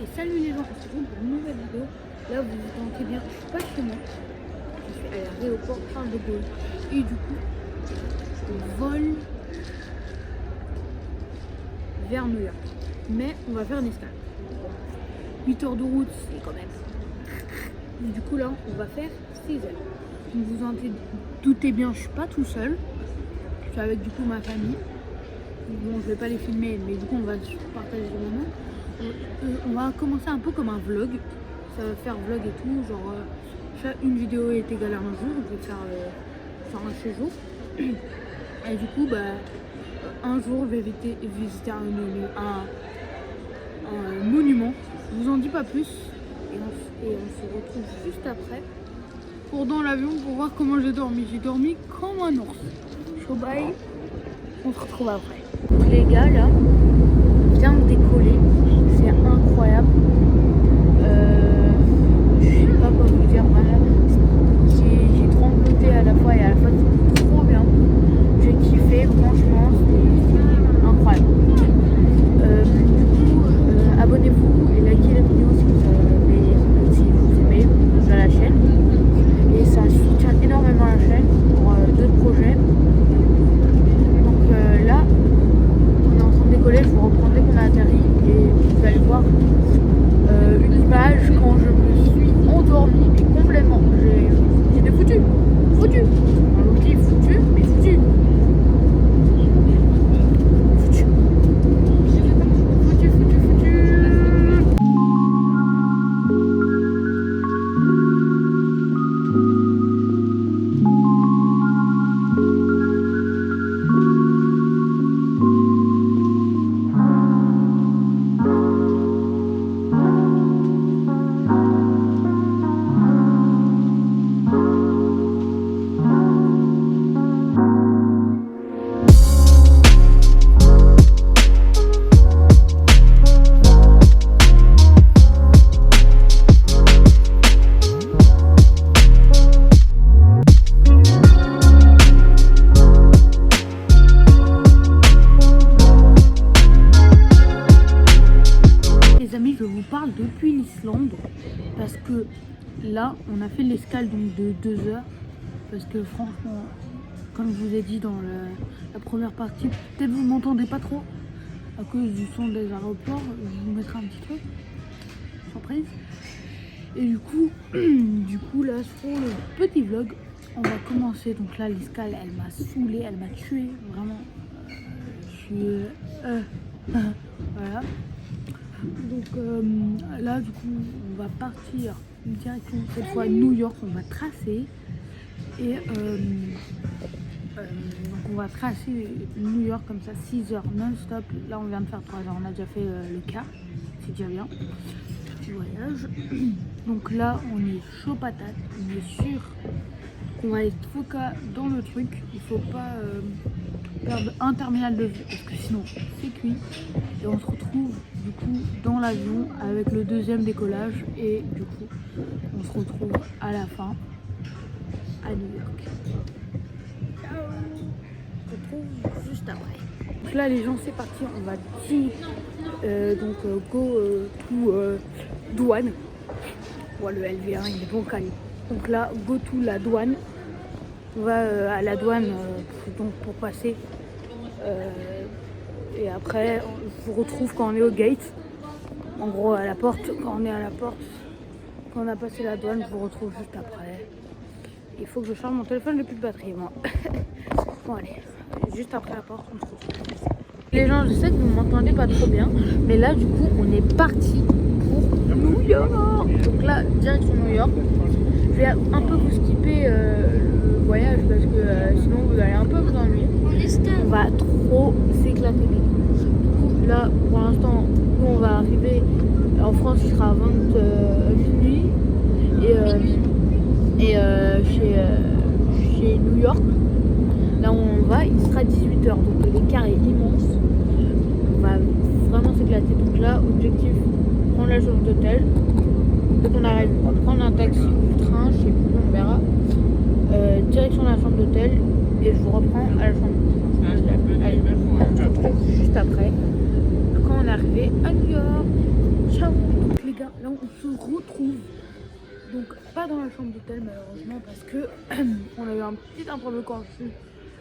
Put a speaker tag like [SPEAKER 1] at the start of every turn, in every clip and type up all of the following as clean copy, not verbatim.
[SPEAKER 1] Et salut les gens, on se retrouve pour une nouvelle vidéo. Là vous vous sentez bien, je suis pas chez moi. Je suis à l'aéroport Charles de Gaulle. Et du coup, on vole vers New York. Mais on va faire une escale. 8 heures de route, c'est quand même. Et du coup là, on va faire 6 heures. Donc vous en doutez bien, je suis pas tout seul. Je suis avec du coup ma famille. Bon, je vais pas les filmer, mais du coup on va partager le moment. On va commencer un peu comme un vlog. Ça va faire vlog et tout, genre une vidéo est égale à un jour. Je vais faire un séjour. Et du coup, un jour je vais visiter un monument. Je vous en dis pas plus. Et on se retrouve juste après pour dans l'avion pour voir comment j'ai dormi. J'ai dormi comme un ours. Chaud bye. On se retrouve après. Donc les gars là, on vient de décoller. C'est incroyable. Je sais pas quoi vous dire. Voilà. J'ai trembloté à la fois et à la fois c'était trop bien. J'ai kiffé, franchement, c'était incroyable. Du coup, abonnez-vous et likez la vidéo si vous aimez à la chaîne. Et ça soutient énormément la chaîne pour d'autres projets. Donc là, on est en train de décoller, je vous reprends dès qu'on a atterri et vous allez voir une image quand je me suis endormie mais complètement. J'étais foutu. On dit foutu, mais foutu. Je vous parle depuis l'Islande parce que là on a fait l'escale donc de 2 heures parce que franchement comme je vous ai dit dans la première partie, peut-être vous m'entendez pas trop à cause du son des aéroports, je vous mettrai un petit truc surprise. Et du coup là sur le petit vlog on va commencer. Donc là l'escale elle m'a saoulée, elle m'a tué vraiment. Je suis voilà. Donc là du coup on va partir direction cette fois New York, on va tracer et donc on va tracer New York comme ça 6 heures non-stop. Là on vient de faire 3 heures, on a déjà fait le quart, c'est déjà bien, petit voyage. Donc là on est chaud patate, on est sûr qu'on va être foca dans le truc, il faut pas perdre un terminal de vue parce que sinon c'est cuit. Et on se retrouve du coup dans l'avion avec le deuxième décollage et du coup on se retrouve à la fin à New York. Ciao. On se retrouve juste après. Donc là les gens c'est parti, on va dire go to douane. Ouais, le LV1 il est bon calme. Donc là go to la douane. On va à la douane donc pour passer et après je vous retrouve quand on est au gate, en gros à la porte. Quand on est à la porte, quand on a passé la douane, je vous retrouve juste après. Il faut que je charge mon téléphone, j'ai plus de batterie moi. Bon allez, juste après la porte on se retrouve. Les gens, je sais que vous m'entendez pas trop bien, mais là du coup on est parti pour New York. Donc là direction New York. Je vais un peu vous skipper le voyage parce que sinon vous allez un peu vous ennuyer. On va trop s'éclater. Du coup là pour l'instant nous on va arriver en France, il sera à minuit et chez New York là où on va il sera 18h, donc l'écart est immense. On va vraiment s'éclater. Donc là objectif, prendre la chambre d'hôtel. Dès qu'on arrive, on va prendre un taxi ou le train, je sais plus, on verra. Direction de la chambre d'hôtel et je vous reprends à la chambre d'hôtel. Allez, on se retrouve juste après quand on est arrivé à New York. Ciao. gars, là on se retrouve. Donc pas dans la chambre d'hôtel malheureusement parce que on a eu un petit imprévu quand je suis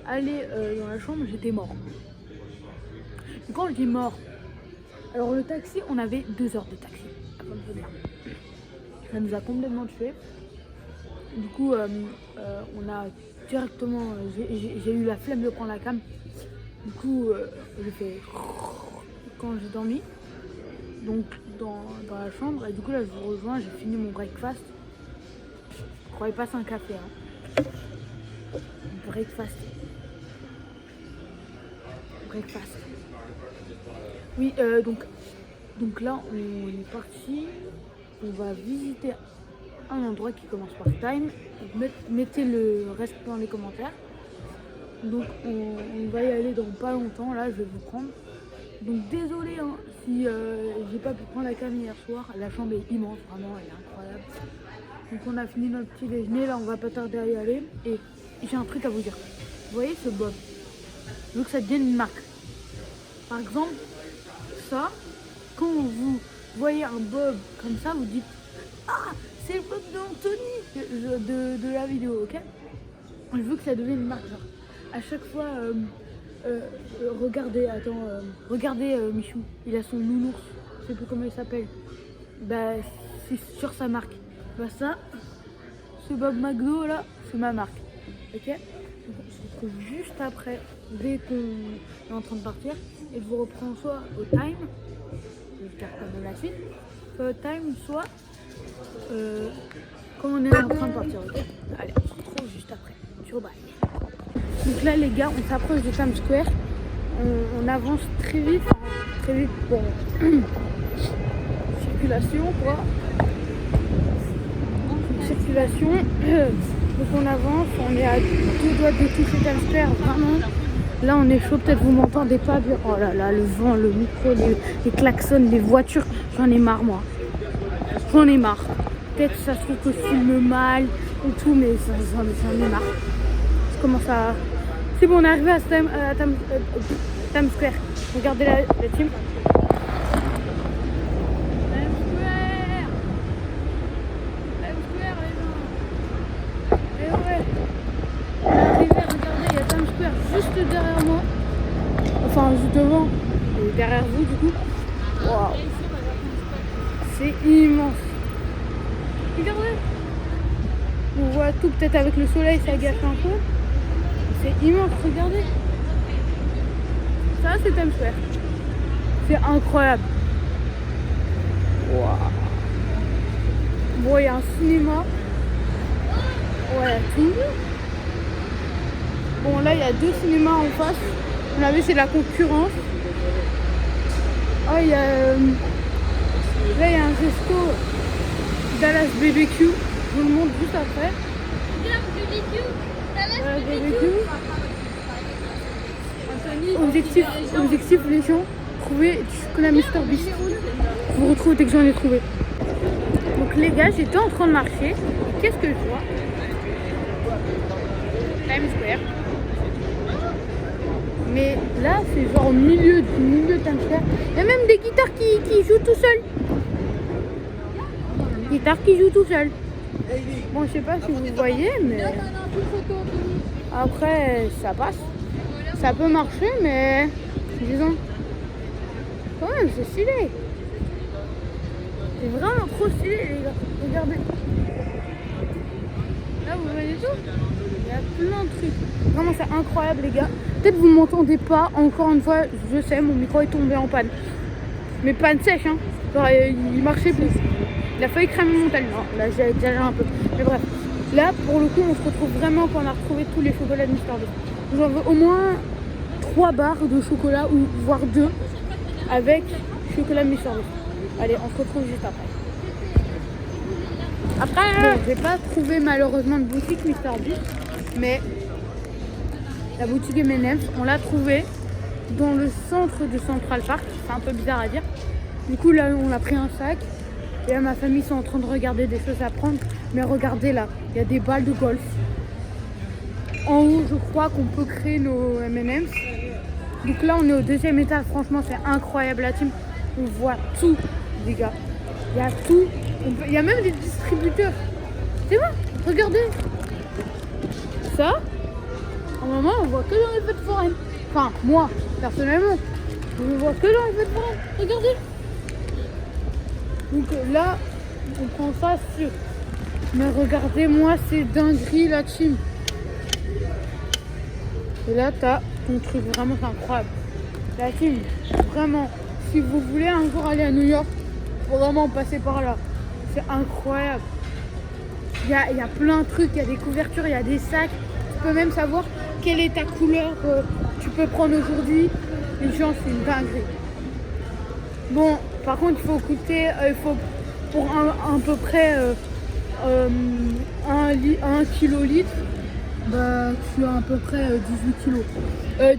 [SPEAKER 1] allée dans la chambre, j'étais mort. Et quand je dis mort, alors le taxi, on avait 2 heures de taxi avant de venir. Ça nous a complètement tués. Du coup, on a directement, j'ai eu la flemme de prendre la cam. Du coup, j'ai fait quand j'ai dormi, donc dans la chambre. Et du coup là, je vous rejoins, j'ai fini mon breakfast. Je croyais pas c'est un café, hein. Breakfast. Oui, donc là, on est parti. On va visiter un endroit qui commence par Time. Mettez le reste dans les commentaires. Donc on va y aller dans pas longtemps. Là, je vais vous prendre. Donc désolé hein, si j'ai pas pu prendre la cam hier soir. La chambre est immense, vraiment, elle est incroyable. Donc on a fini notre petit déjeuner. Là, on va pas tarder à y aller. Et j'ai un truc à vous dire. Vous voyez ce bob? Je veux que ça devienne une marque. Par exemple, ça, quand vous voyez un bob comme ça, vous dites ah, c'est le bob d'Anthony de la vidéo, ok? Je veux que ça devienne une marque. Genre, à chaque fois, regardez Michou, il a son nounours, je sais plus comment il s'appelle. Bah, c'est sur sa marque. Bah, ça, ce Bob McDo là, c'est ma marque, ok? Donc, on se retrouve juste après, dès qu'on est en train de partir, et je vous reprends soit au Time, j'espère comme la suite, soit au Time, soit quand on est en train de partir, ok? Allez, on se retrouve juste après. Ciao, bye. Donc là les gars, on s'approche de Times Square, on avance très vite, bon, circulation quoi, circulation, donc on avance, on est à 2 doigts de toucher Times Square, vraiment, là on est chaud, peut-être vous m'entendez pas bien, oh là là, le vent, le micro, les klaxons, les voitures, j'en ai marre moi, j'en ai marre, peut-être ça se trouve que je filme mal ou tout, mais j'en ai marre, je commence à... C'est bon, on est arrivé à Times Square. Regardez la team. Times Square, les gens. Et ouais. On est arrivé, regardez, il y a Times Square juste derrière moi. Enfin, juste devant. Et derrière vous, du coup. Waouh. C'est immense. Regardez. On voit tout, peut-être avec le soleil, ça gâche un peu. C'est immense, regardez. Ça, c'est Times Square. C'est incroyable. Waouh. Bon, il y a un cinéma. Ouais, tout. Bon, là, il y a 2 cinémas en face. On a vu, c'est la concurrence. Oh, il y a... là, il y a un resto Dallas BBQ. Je vous le montre juste après. Objectif les gens, trouver du chocolat Mr Beast. Je vous retrouve dès que j'en ai trouvé. Donc les gars, j'étais en train de marcher. Qu'est-ce que je vois? Times Square. Mais là, c'est genre au milieu de Times Square. Il y a même des guitares qui jouent tout seuls. Guitare qui joue tout seul. Bon, je sais pas si vous voyez, mais après, ça passe. Ça peut marcher, mais disons, quand même, c'est stylé. C'est vraiment trop stylé, les gars. Regardez. Là, vous voyez tout? Il y a plein de trucs. Vraiment, c'est incroyable, les gars. Peut-être vous m'entendez pas. Encore une fois, je sais, mon micro est tombé en panne. Mais panne sèche, hein. Genre, il marchait plus. Il a failli cramer mon tel. Non, là, j'ai exagéré un peu. Mais bref. Là, pour le coup, on se retrouve vraiment quand on a retrouvé tous les chocolats de Mr Beast. J'en veux au moins 3 barres de chocolat, ou voire 2, avec chocolat Mr Beast. Allez, on se retrouve juste après. Bon, j'ai pas trouvé malheureusement de boutique Mr Beast, mais la boutique M&M's, on l'a trouvée dans le centre de Central Park. C'est un peu bizarre à dire. Du coup, là, on a pris un sac. Et là, ma famille sont en train de regarder des choses à prendre. Mais regardez là, il y a des balles de golf. En haut, je crois qu'on peut créer nos M&M's. Donc là, on est au 2e étage. Franchement, c'est incroyable la team. On voit tout, les gars. Il y a tout. Il y a même des distributeurs. C'est bon, regardez. Ça, normalement, on voit que dans les fêtes foraines. Enfin, moi, personnellement, je ne vois que dans les fêtes foraines. Regardez. Donc là, on prend ça sur. Mais regardez-moi ces dingueries, la team. Et là, t'as ton truc. Vraiment, c'est incroyable. La team, vraiment, si vous voulez un jour aller à New York, faut vraiment passer par là. C'est incroyable. Il y a plein de trucs, il y a des couvertures, il y a des sacs. Tu peux même savoir quelle est ta couleur que tu peux prendre aujourd'hui. Les gens, c'est une dinguerie. Bon, par contre, il faut coûter, pour à peu près 1 kilolitre, bah, tu as à peu près 18 kilos.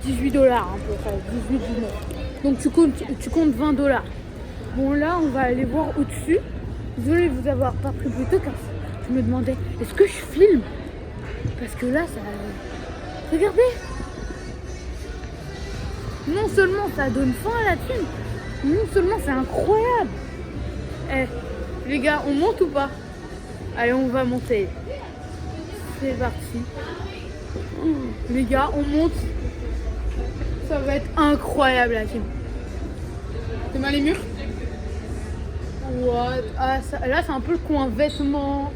[SPEAKER 1] 18 dollars à peu près, 18, 19. Donc tu comptes 20 dollars. Bon, là, on va aller voir au-dessus. Désolée de vous avoir pas pris plus tôt car je me demandais, est-ce que je filme? Parce que là, ça... Regardez. Non seulement ça donne faim à la team, non seulement c'est incroyable. Eh, les gars, on monte ou pas? Allez, on va monter. C'est parti. Les gars, on monte. Ça va être incroyable la team. T'es mal les murs? What? Ah, ça, là, c'est un peu le coin vêtements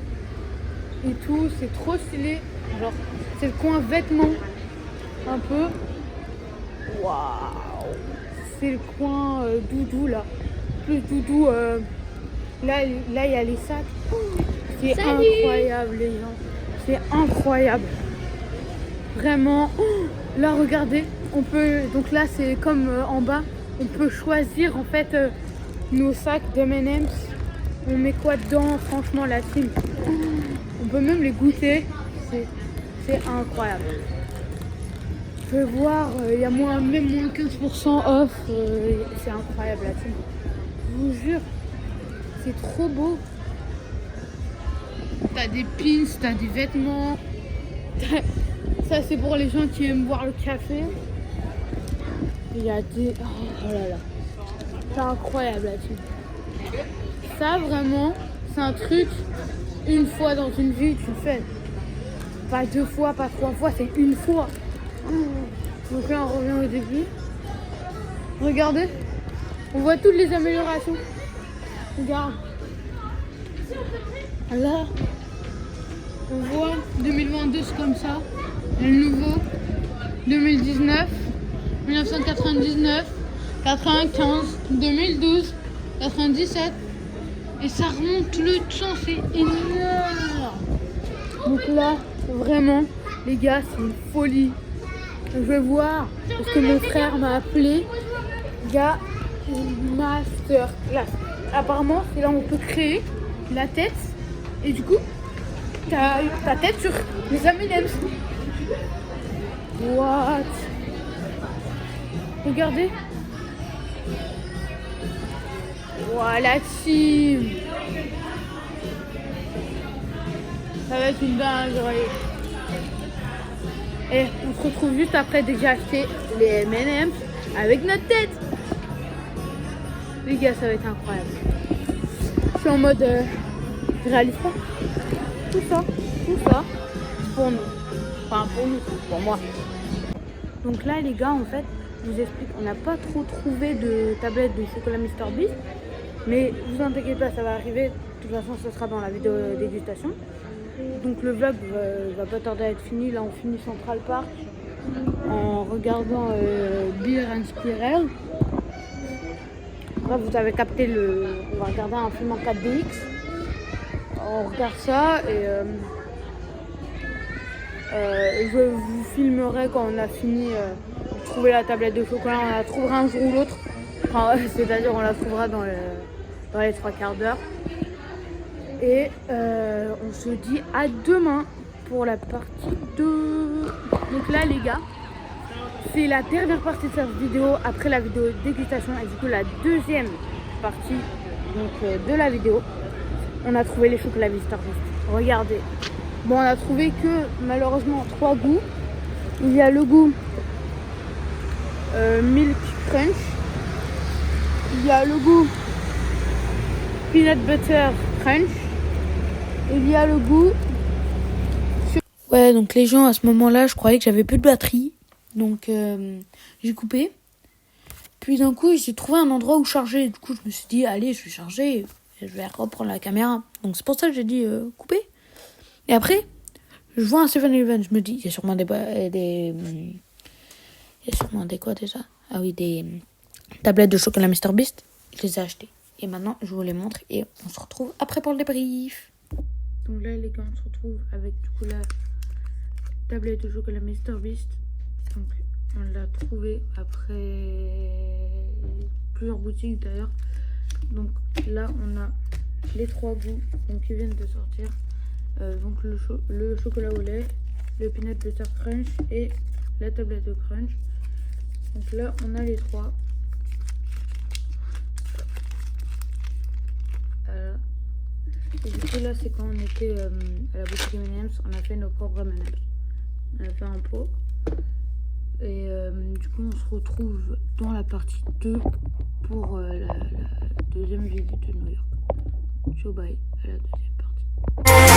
[SPEAKER 1] et tout. C'est trop stylé. Genre, c'est le coin vêtements. Un peu. Waouh! C'est le coin doudou là. Plus doudou. Là, il y a les sacs. C'est incroyable, les gens. C'est incroyable. Vraiment. Là, regardez. On peut. Donc là, c'est comme en bas. On peut choisir en fait nos sacs de M&M's. On met quoi dedans? Franchement, la team. On peut même les goûter. C'est incroyable. Je vais voir. Il y a même moins 15% off. C'est incroyable, la team. Je vous jure. C'est trop beau. T'as des pins, t'as des vêtements. Ça, c'est pour les gens qui aiment boire le café. Il y a des... Oh là là. C'est incroyable là-dessus. Ça, vraiment, c'est un truc, une fois dans une vie, tu le fais. Pas 2 fois, pas 3 fois, c'est une fois. Donc là, on revient au début. Regardez. On voit toutes les améliorations. Regarde. Là, on voit 2022, c'est comme ça. Et le nouveau, 2019, 1999, 95, 2012, 97. Et ça remonte tout le temps, c'est énorme. Donc là, vraiment, les gars, c'est une folie. Je vais voir, parce que mon frère m'a appelé. Il y a une masterclass. Apparemment, c'est là où on peut créer la tête. Et du coup, ta tête sur les M&M's. What? Regardez. Voilà, team. Ça va être une dinguerie. Et on se retrouve juste après dès que j'ai acheté les M&M's avec notre tête. Les gars, ça va être incroyable. Je suis en mode je réalise pas. Tout ça, c'est pour nous. Enfin, pour nous, pour moi. Donc là, les gars, en fait, je vous explique, on n'a pas trop trouvé de tablette de chocolat Mr Beast. Mais vous inquiétez pas, ça va arriver. De toute façon, ce sera dans la vidéo dégustation. Donc le vlog va pas tarder à être fini. Là, on finit Central Park en regardant Beer and Spiral. Là, vous avez capté on va regarder un film en 4DX. On regarde ça et je vous filmerai quand on a fini de trouver la tablette de chocolat. On la trouvera un jour ou l'autre. Enfin, c'est-à-dire on la trouvera dans les 3 quarts d'heure. Et on se dit à demain pour la partie 2. Donc là, les gars, c'est la dernière partie de cette vidéo après la vidéo dégustation. Et du coup, la deuxième partie donc, de la vidéo. On a trouvé les chocolats Mr Beast. Regardez. Bon, on a trouvé que malheureusement 3 goûts. Il y a le goût Milk Crunch. Il y a le goût peanut butter crunch. Il y a le goût. Ouais, donc les gens à ce moment-là, je croyais que j'avais plus de batterie. Donc j'ai coupé. Puis d'un coup, j'ai trouvé un endroit où charger. Du coup, je me suis dit, allez, je vais charger. Et je vais reprendre la caméra. Donc c'est pour ça que j'ai dit couper. Et après, je vois un 7-Eleven. Je me dis, il y a sûrement des... Il y a sûrement des quoi déjà? Ah oui, des tablettes de chocolat Mr Beast. Je les ai achetées. Et maintenant, je vous les montre. Et on se retrouve après pour le débrief. Donc là, les gars, on se retrouve avec du coup la tablette de chocolat Mr Beast. Donc on l'a trouvé après plusieurs boutiques d'ailleurs. Donc là, on a les 3 goûts donc, qui viennent de sortir. Donc le chocolat au lait, le peanut butter crunch et la tablette de crunch. Donc là, on a les 3. Voilà. Et du coup, là, c'est quand on était à la boutique M&M's, on a fait nos propres M&M's. On a fait un pot. Et du coup, on se retrouve dans la partie 2 pour la deuxième visite de New York. Ciao, bye à la deuxième partie.